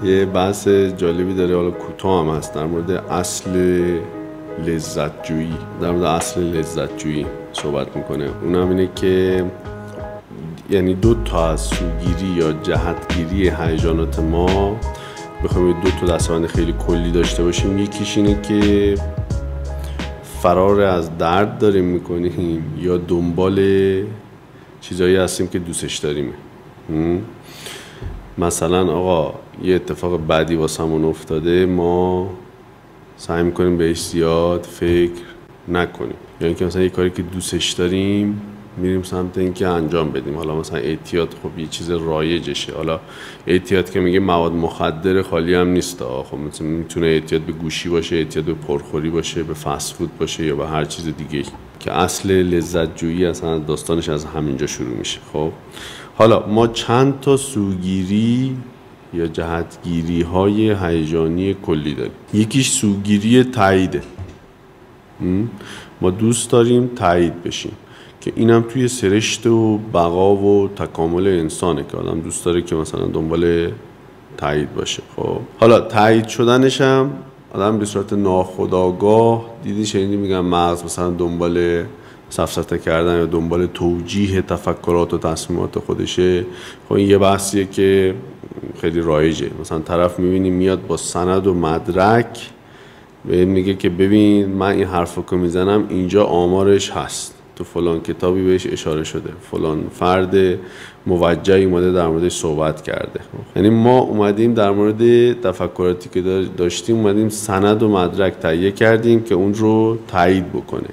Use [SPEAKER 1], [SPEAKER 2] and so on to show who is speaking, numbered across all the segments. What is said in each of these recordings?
[SPEAKER 1] یه بحث جالبی داره، حالا کوتاه هم هست، در مورد اصل لذت‌جویی. در مورد اصل لذت‌جویی صحبت میکنه. اونم اینه که یعنی دو تا از سوگیری یا جهتگیری هیجانات ما بخوایم دو تا دستبند خیلی کلی داشته باشیم. یکیش اینه که فرار از درد داریم میکنیم یا دنبال چیزایی هستیم که دوستش داریم. مثلا آقا یه اتفاق بعدی واسمون افتاده، ما سعی میکنیم بهش زیاد فکر نکنیم، یا اینکه مثلا یه کاری که دوستش داریم میریم سمت اینکه انجام بدیم. حالا مثلا اعتیاد خب یه چیز رایجشه. حالا اعتیاد که میگه مواد مخدر خالی هم نیست. خب مثلا میتونه اعتیاد به گوشی باشه، اعتیاد به پرخوری باشه، به فست فود باشه یا به هر چیز دیگه که اصل لذت جویی اصلا داستانش از همینجا شروع میشه. خب حالا ما چند تا سوگیری یا جهتگیری های هیجانی کلی داریم. یکیش سوگیری تاییده. ما دوست داریم تایید بشیم که اینم توی سرشت و بقا و تکامل انسانه که آدم دوست داره که مثلا دنبال تایید باشه. خب حالا تایید شدنش هم آدم به صورت ناخودآگاه دیدی شنیدی میگن مغز مثلا دنبال سفسطه کردن یا دنبال توجیه تفکرات و تصمیمات خودشه. خب این یه بحثیه که خیلی رایجه. مثلا طرف میبینی میاد با سند و مدرک به میگه که ببین من این حرفو که میزنم اینجا آمارش هست، تو فلان کتابی بهش اشاره شده، فلان فرد موجهی اومده در موردش صحبت کرده. یعنی ما اومدیم در مورد تفکراتی که داشتیم اومدیم سند و مدرک تهیه کردیم که اون رو تایید بکنه.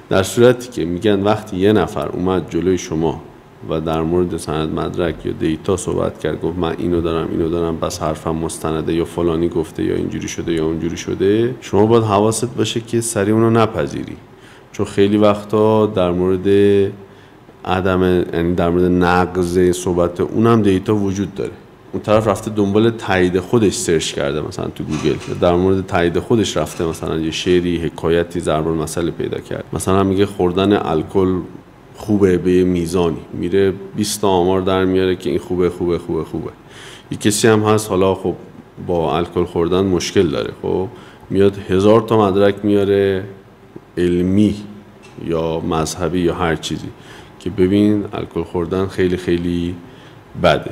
[SPEAKER 1] در صورتی که میگن وقتی یه نفر اومد جلوی شما و در مورد سند مدرک یا دیتا صحبت کرد، گفت من اینو دارم بس حرفم مستنده یا فلانی گفته یا اینجوری شده یا اونجوری شده، شما باید حواست باشه که سریع اونو نپذیری. چون خیلی وقتا در مورد یعنی در مورد نقض صحبت اونم دیتا وجود داره. اون طرف رفته دنبال تایید خودش سرچ کرده مثلا تو گوگل، در مورد تایید خودش رفته مثلا یه شعری، حکایتی، ضرب المثل پیدا کرد. مثلا میگه خوردن الکل خوبه به یه میزانی، میره 20 تا آمار در میاره که این خوبه. یه کسی هم هست حالا خب با الکل خوردن مشکل داره، خب میاد 1000 تا مدرک میاره علمی یا مذهبی یا هر چیزی که ببین الکل خوردن خیلی خیلی بده.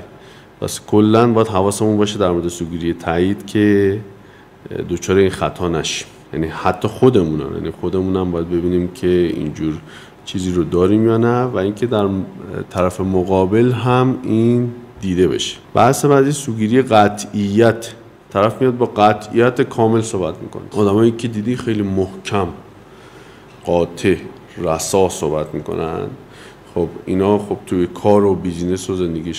[SPEAKER 1] پس کلا باید حواسمون باشه در مورد سوگیری تایید که دوچار این خطا نشیم. یعنی حتی خودمونم باید ببینیم که اینجور چیزی رو داریم یا نه، و اینکه در طرف مقابل هم این دیده بشه. بحث بعدی سوگیری قطعیت. طرف میاد با قطعیت کامل صحبت میکنه. آدمایی که دیدی خیلی محکم، قاطع، رسا صحبت میکنن، خب اینا خب توی کار و بیزینس و زندگی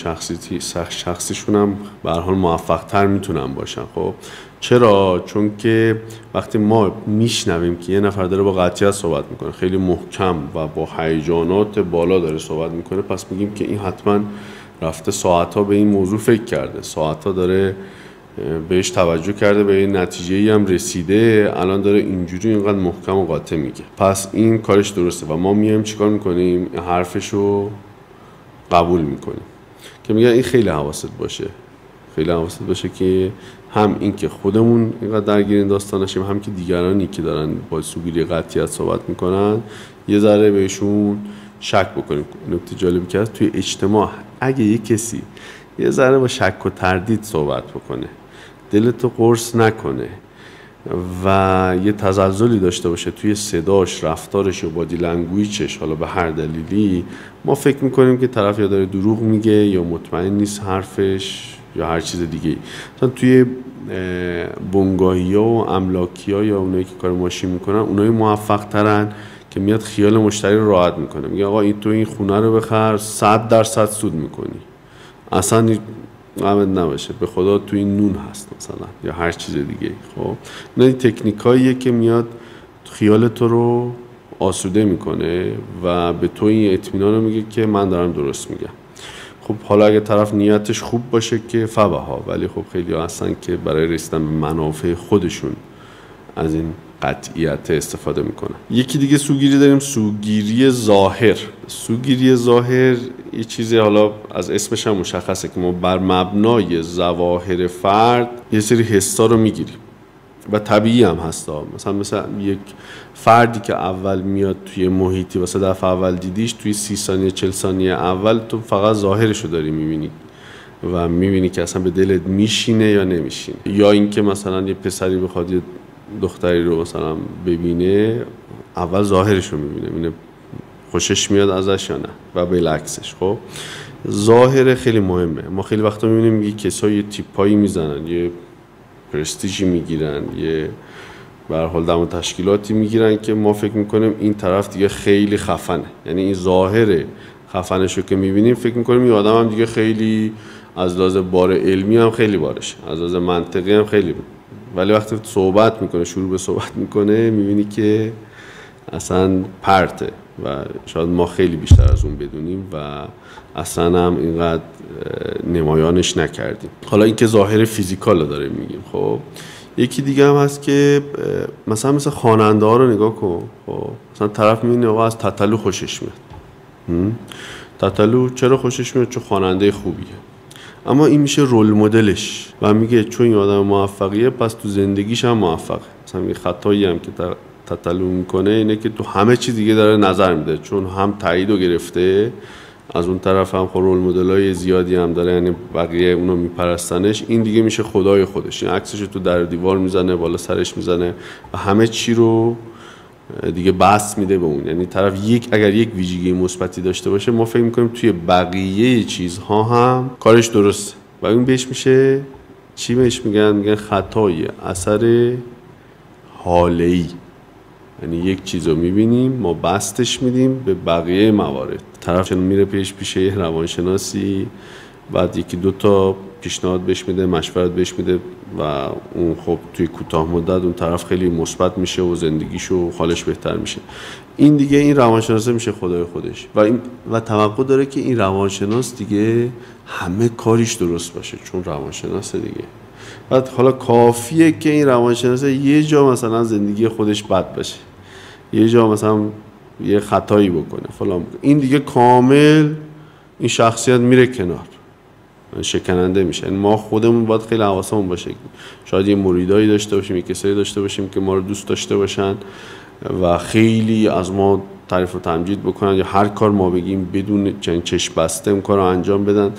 [SPEAKER 1] شخصیشون هم به هر حال موفق تر میتونن باشن. خب چرا؟ چون که وقتی ما میشنویم که یه نفر داره با قطعیت صحبت میکنه، خیلی محکم و با هیجانات بالا داره صحبت میکنه، پس میگیم که این حتما رفته ساعتها به این موضوع فکر کرده، ساعتها داره بهش توجه کرده، به این نتیجه‌ای هم رسیده، الان داره اینجوری اینقدر محکم و قاطع میگه، پس این کارش درسته. و ما میایم چیکار میکنیم؟ حرفشو قبول میکنیم. که میگن این خیلی حواست باشه که هم این که خودمون اینقدر درگیر این داستان نشیم، هم که دیگرانی که دارن با سوگیری قطعیت صحبت میکنن یه ذره بهشون شک بکنیم. نکته جالبی که هست توی اجتماع، اگه یه کسی یه ذره با شک و تردید صحبت بکنه، دلتو قرص نکنه و یه تزلزلی داشته باشه توی صداش، رفتارش یا بادی لنگویجش، حالا به هر دلیلی، ما فکر میکنیم که طرف یا داره دروغ میگه یا مطمئن نیست حرفش یا هر چیز دیگه. مثلا توی بنگاهی‌ها و املاکی‌ها یا اونایی که کار ماشین میکنن، اونایی موفق ترن که میاد خیال مشتری رو راحت میکنه، میگه آقا این تو این خونه رو بخر 100% سود میکنی، اصلا غمت نباشه، به خدا تو این نون هست مثلا یا هر چیز دیگه. خب این تکنیکاییه که میاد خیال تو رو آسوده میکنه و به تو این اطمینان رو میگه که من دارم درست میگم. خب حالا اگه طرف نیتش خوب باشه که فبها، ولی خب خیلی ها هستن که برای رسیدن به منافع خودشون از این قطعیت استفاده میکنن. یکی دیگه سوگیری داریم، سوگیری ظاهر. سوگیری ظاهر یه چیزی حالا از اسمش هم مشخصه که ما بر مبنای ظواهر فرد یه سری حسا رو میگیریم و طبیعی هم هستا. مثلا یک فردی که اول میاد توی محیطی واسه دفعه اول دیدیش، توی 30 ثانیه 40 ثانیه اول تو فقط ظاهرشو داری میبینی و میبینی که اصلا به دلت میشینه یا نمیشینه. یا اینکه مثلا یه پسری بخواد یه دختری رو مثلا ببینه، اول ظاهرشو میبینه خوشش میاد ازش یا نه و بالعکسش. خب ظاهر خیلی مهمه. ما خیلی وقتا میبینیم یه کسایی یه تیپایی میزنن، یه پرستیژی میگیرن، یه به هر حال دم تشکیلاتی میگیرن که ما فکر میکنیم این طرف دیگه خیلی خفنه. یعنی این ظاهر خفنشو که میبینیم فکر میکنیم این آدم هم دیگه خیلی از لحاظ بار علمی هم خیلی بارشه، از لحاظ منطقی هم خیلی بود. ولی وقتی صحبت میکنه، شروع به صحبت میکنه، میبینی که اصلا پرته و شاید ما خیلی بیشتر از اون بدونیم و اصلا هم اینقدر نمایانش نکردیم. حالا این که ظاهر فیزیکال داره میگیم. خب یکی دیگه هم هست که مثلا خواننده ها رو نگاه کن. خب مثلا طرف میبینه آقا از تتلو خوشش میاد. تتلو چرا خوشش میاد؟ چون خواننده خوبیه. اما این میشه رول مدلش و میگه چون این آدم موفقیه پس تو زندگیش هم موفقه. مثلا یه خطایی هم که تتلو میکنه اینه که تو همه چی دیگه داره نظر میده، چون هم تاییدو گرفته، از اون طرف هم رول مدلای زیادی هم داره، یعنی بقیه اونو میپرستنش. این دیگه میشه خدای خودش. این عکسش تو در دیوار میزنه، بالا سرش میزنه و همه چی رو دیگه بس میده به اون. یعنی طرف اگر یک ویژگی مثبتی داشته باشه، ما فکر میکنیم توی بقیه چیزها هم کارش درسته و اون بهش میشه چی بهش میگن خطای اثر حاله‌ای. یعنی یک چیز رو میبینیم، ما بستش میدیم به بقیه موارد. طرف چون میره پیش یه روانشناسی، بعد یکی دو تا پیشنهاد بهش میده، مشورت بهش میده و اون خب توی کوتاه مدت اون طرف خیلی مثبت میشه و زندگیشو و حالش بهتر میشه. این دیگه این روانشناسه میشه خدای خودش و توقع داره که این روانشناس دیگه همه کاریش درست باشه، چون روانشناسه دیگه. بعد حالا کافیه که این روانشناسه یه جا مثلا زندگی خودش بد باشه، یه جا مثلا یه خطایی بکنه فلان، این دیگه کامل این شخصیت میره کنار، شکننده میشه. یعنی ما خودمون باید خیلی حواسمون باشه. شاید یه مریدایی داشته باشیم، یه کسایی داشته باشیم که ما رو دوست داشته باشن و خیلی از ما تعریف و تمجید بکنن، یا هر کار ما بگیم بدون چشم بسته اون کار رو انجام بدن.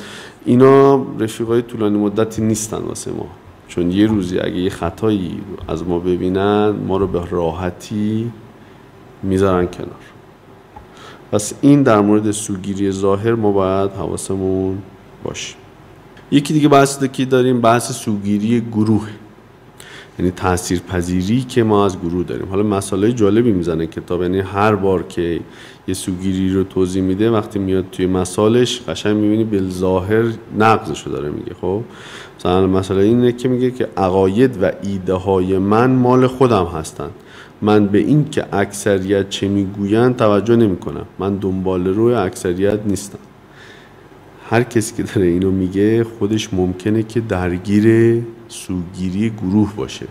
[SPEAKER 1] اینا رفیقای طولانی مدتی نیستن واسه ما، چون یه روزی اگه یه خطایی از ما ببینن، ما رو به راحتی میذارن کنار. پس این در مورد سوگیری ظاهر ما باید حواسمون باشه. یکی دیگه بحثی که داریم بحث سوگیری گروه، یعنی تاثیرپذیری که ما از گروه داریم. حالا مسائل جالبی میزنه کتاب، یعنی هر بار که یه سوگیری رو توضیح میده، وقتی میاد توی مثالش قشنگ میبینی بالظاهر نقضشو داره میگه. خب مثلا مسئله اینه که میگه که عقاید و ایده های من مال خودم هستن، من به این که اکثریت چه میگوین توجه نمی کنم، من دنبال روی اکثریت نیستم. هر کسی که داره اینو میگه خودش ممکنه که درگیر سوگیری گروه باشه،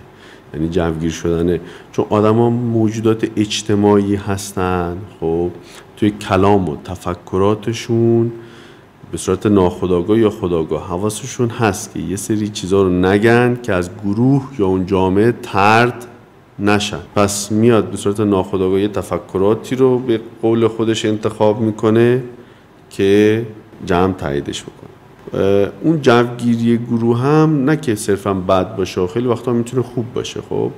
[SPEAKER 1] یعنی جوگیر شدنه، چون آدم ها موجودات اجتماعی هستن. خب توی کلام و تفکراتشون به صورت ناخودآگاه یا خودآگاه حواسشون هست که یه سری چیزا رو نگن که از گروه یا اون جامعه طرد نشن. پس میاد به صورت ناخودآگاه تفکراتی رو به قول خودش انتخاب میکنه که جمع تاییدش بکنه. اون جوگیری گروه هم نه که صرفا بد باشه، خیلی وقتا میتونه خوب باشه. خب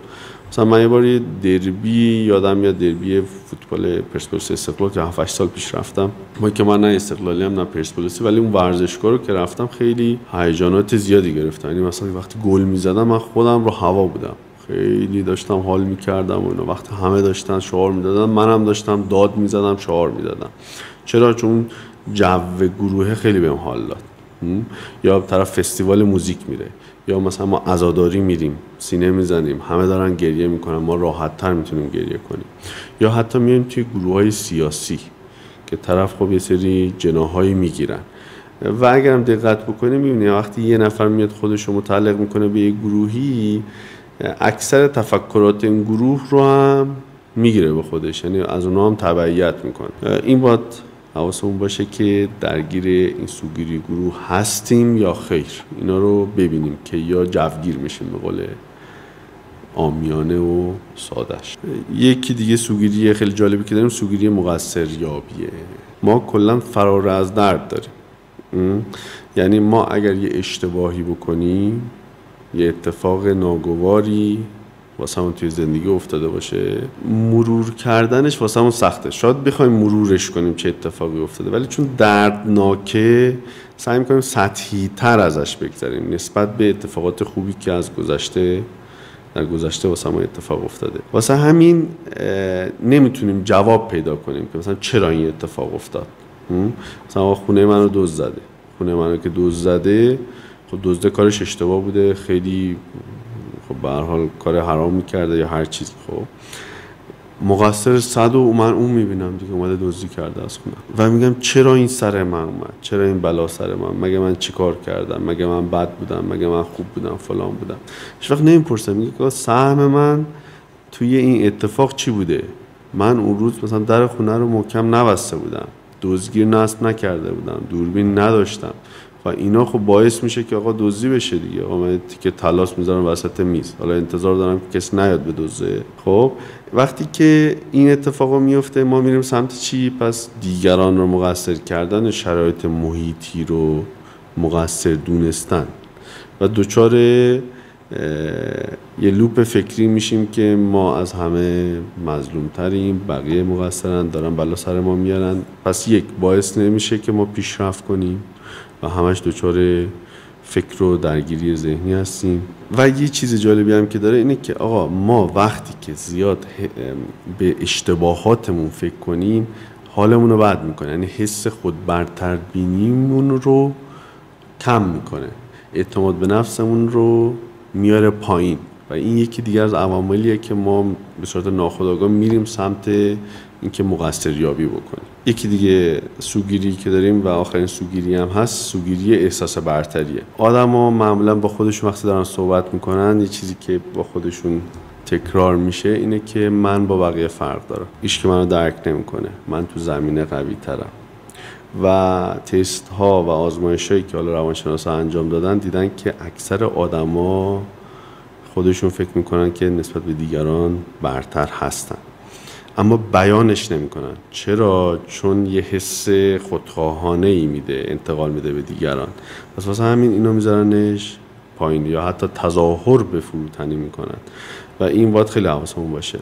[SPEAKER 1] مثلا من یه بار یه دربی یادم میاد، دربی فوتبال پرسپولیس استقلال که 7-8 سال پیش رفتم. ما که من نه استقلالی هم نه پرسپولیسی، ولی اون ورزشگاه رو که رفتم خیلی هیجانات زیادی گرفتم. یعنی مثلا وقتی گل میزدم من خودم رو هوا بودم، خیلی داشتم حال میکردم و اینا. وقتی همه داشتن شعار میدادن، منم داشتم داد میزدم، شعار میدادم. چرا؟ چون جو گروه خیلی بهم حال داد. یا طرف فستیوال موزیک میره، یا مثلا ما عزاداری میریم، سینه میزنیم، همه دارن گریه میکنن، ما راحت تر میتونیم گریه کنیم. یا حتی میایم توی گروه های سیاسی که طرف خب یه سری جناحایی میگیرن و اگرم دقت بکنیم میبینیم وقتی یه نفر میاد خودش رو متعلق میکنه به یه گروهی، اکثر تفکرات این گروه رو هم میگیره به خودش، یعنی از اونها هم تبعیت میکنه. این باید حواسمون باشه که درگیر این سوگیری گروه هستیم یا خیر، اینا رو ببینیم که یا جوگیر میشیم به قول عامیانه و سادهش. یکی دیگه سوگیری خیلی جالبی که داریم سوگیری مقصر یابیه. ما کلا فرار از درد داریم، یعنی ما اگر یه اشتباهی بکنیم، یه اتفاق ناگواری واسمون توی زندگی افتاده باشه، مرور کردنش واسمون سخته. شاید بخوایم مرورش کنیم چه اتفاقی افتاده، ولی چون دردناکه سعی می‌کنیم سطحی تر ازش بگذریم نسبت به اتفاقات خوبی که از در گذشته واسمون اتفاق افتاده. واسه همین نمیتونیم جواب پیدا کنیم که مثلا چرا این اتفاق افتاد. مثلا خونه منو دزد زده، خونه منو که دزد زده، خب دزده کارش اشتباه بوده، خیلی خب به هر حال کار حرام میکرده یا هر چیز. خب مقصر 100 و من اون میبینم دیگه اومده دزدی کرده از خونه و میگم چرا این سر من اومد، چرا این بلا سر من، مگه من چیکار کردم، مگه من بد بودم، مگه من خوب بودم، فلان بودم. هیچ وقت نمیپرسم، میگه که سهم من توی این اتفاق چی بوده. من اون روز مثلا در خونه رو محکم نبسته بودم، دزدگیر نصب نکرده بودم، دوربین نداشتم و اینا خب باعث میشه که آقا دزدی بشه دیگه. آقا من تیکه طلاس میذارم وسط میز، حالا انتظار دارم که کسی نیاد بدزده. خب وقتی که این اتفاقا میفته ما میریم سمت چی؟ پس دیگران رو مقصر کردن، شرایط محیطی رو مقصر دونستن و دوچار یه لوپ فکری میشیم که ما از همه مظلوم تریم، بقیه مقصرن، دارن بلا سر ما میارن. پس یک باعث نمیشه که ما پیشرفت کنیم و همش دچار فکر و درگیری ذهنی هستیم. و یه چیز جالبی هم که داره اینه که آقا ما وقتی که زیاد به اشتباهاتمون فکر کنیم حالمون رو بد میکنه، یعنی حس خود برتر بینیمون رو کم میکنه، اعتماد به نفسمون رو میاره پایین و این یکی دیگر از عواملیه که ما به صورت ناخودآگاه میریم سمت اینکه مقصر یابی بکنیم. یکی دیگه سوگیری که داریم و آخرین سوگیری هم هست، سوگیری احساس برتریه. آدم‌ها معمولا با خودشون وقتی دارن صحبت میکنن یه چیزی که با خودشون تکرار میشه اینه که من با بقیه فرق دارم، هیچ که منو درک نمیکنه، من تو زمینه قوی ترم. و تست ها و آزمایش هایی که حالا روانشناسا انجام دادن دیدن که اکثر آدما خودشون فکر میکنن که نسبت به دیگران برتر هستن، اما بیانش نمیکنن. چرا؟ چون یه حس خودخواهانه ای میده، انتقال میده به دیگران. پس واسه همین اینا میذارنش پایین یا حتی تظاهر به فروتنی میکنن و این باید خیلی حواسمون باشه.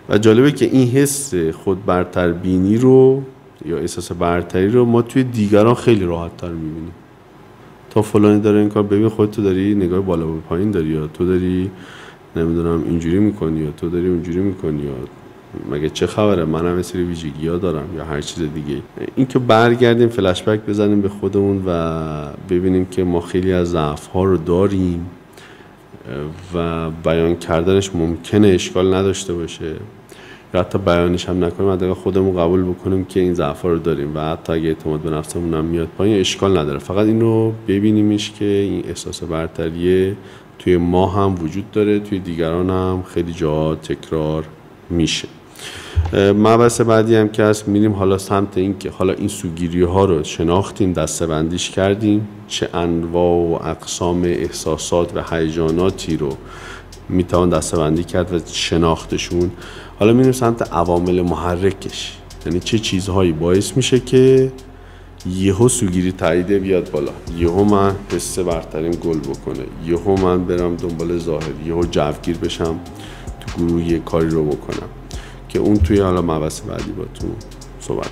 [SPEAKER 1] و جالبه که این حس خود برتر بینی رو یا احساس برتری رو ما توی دیگران خیلی راحت تر میبینیم. تا فلانی داره این کار، ببین خودت تو داری نگاه بالا به پایین داری، یا تو داری نمیدونم اینجوری میکنی، یا تو داری اونجوری میکنی، یا مگه چه خبره، منم یه سری ویژگی‌ها دارم، یا هر چیز دیگه. این که برگردیم فلش بک بزنیم به خودمون و ببینیم که ما خیلی از ضعف‌ها رو داریم و بیان کردنش ممکنه اشکال نداشته باشه، یا حتی بیانش هم نکنیم، حداقل خودمون قبول بکنیم که این ضعف‌ها رو داریم و حتی اگه اعتماد به نفسمون هم میاد پایین اشکال نداره. فقط این رو ببینیمش که این احساس برتریه توی ما هم وجود داره، توی دیگران هم خیلی جا تکرار میشه. مبحث بعدی هم که هست، میریم حالا سمت این که حالا این سوگیری ها رو شناختیم، دسته بندیش کردیم، چه انواع و اقسام احساسات و هیجاناتی رو میتوان دسته بندی کرد و شناختشون. حالا میریم سمت عوامل محرکش، یعنی چه چیزهایی باعث میشه که یهو سوگیری تاییده بیاد بالا، یهو من حس برتریم گل بکنه، یهو من برم دنبال ظاهر، یهو جوگیر بشم تو گروه یه کاری رو بکنم، که اون توی حالا مبحث بعدی با تو صحبت